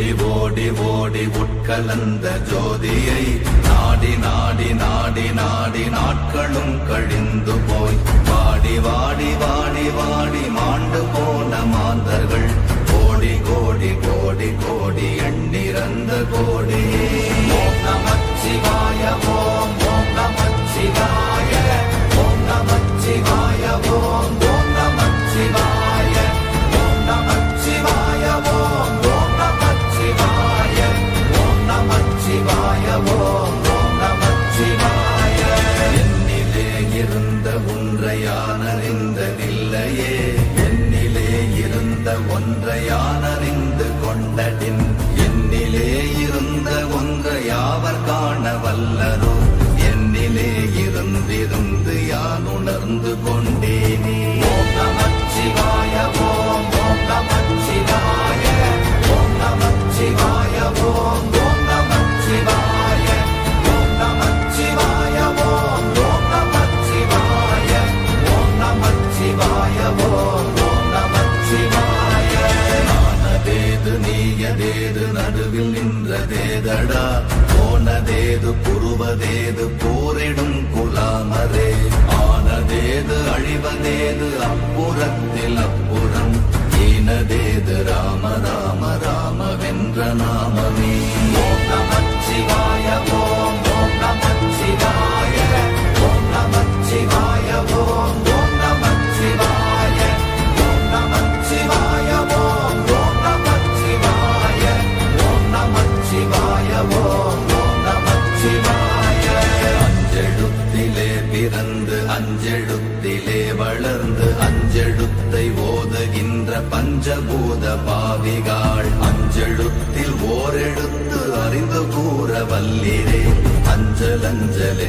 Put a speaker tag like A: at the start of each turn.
A: ஓடி ஓடி ஓடி உட்கலந்த ஜோதியை நாடி நாடி நாடி நாடி நாட்களும் கழிந்து போய் வாடி வாடி வாடி வாடி மாண்டு போன மாந்தர்கள் கோடி கோடி கோடி கோடி எண்ணிறந்த கோடியே. ஓம் நமச்சிவாய ஓம் ஓம் நமச்சிவாய ஓம் நமச்சிவாய ஓம் ஓம் நமச்சிவாய ஓம் நமச்சிவாய ஓம் ஓம் நமச்சிவாய ஓம் நமச்சிவாய ஓம் ஓம் நமச்சிவாய. என்னிலே இருந்த ஒன்றை யான் அறிந்ததில்லையே, என்னிலே இருந்த ஒன்றை யான் அறிந்து கொண்டடின், என்னிலே இருந்த ஒன்றை யாவர் காண வல்லரோ, என்னிலே இருந்திருந்து யான் உணர்ந்து கொண்டேனே. ஓம் நமச்சிவாய ஓம் ஓம் நமச்சிவாய ஓம் நமச்சிவாய ஓம் ஓம் நமச்சிவாய ஓம் நமச்சிவாய ஓம் ஓம் நமச்சிவாய ஓம் நமச்சிவாய ஓம் ஓம் நமச்சிவாய. நானதேது நீயதேது நடுவில் நின்றதேதடா, போனதேது புருவதேது போரிடும் குலாமரே, ஆனதேது அழிவதேது அப்புறத்தில் அப்புறம், ஈனதேது ராம ராம ராம வென்ற நாமமே. ஓம் நமச்சிவாய ஓம் ஓம் நமச்சிவாய ஓம் நமச்சிவாய ஓம் ஓம் நமச்சிவாய ஓம் நமச்சிவாய ஓம் ஓம் நமச்சிவாய ஓம் நமச்சிவாய ஓம் ஓம் நமச்சிவாய. அஞ்செழுத்திலே பிறந்து அஞ்செழுத்திலே வளர்ந்து அஞ்செழுத்தை ஓதுகின்ற பஞ்சபூத பாவிகாள், அஞ்செழுத்தில் ஓரெழுத்து அறிந்து கூற வல்லிரே. அஞ்சல் அஞ்சல்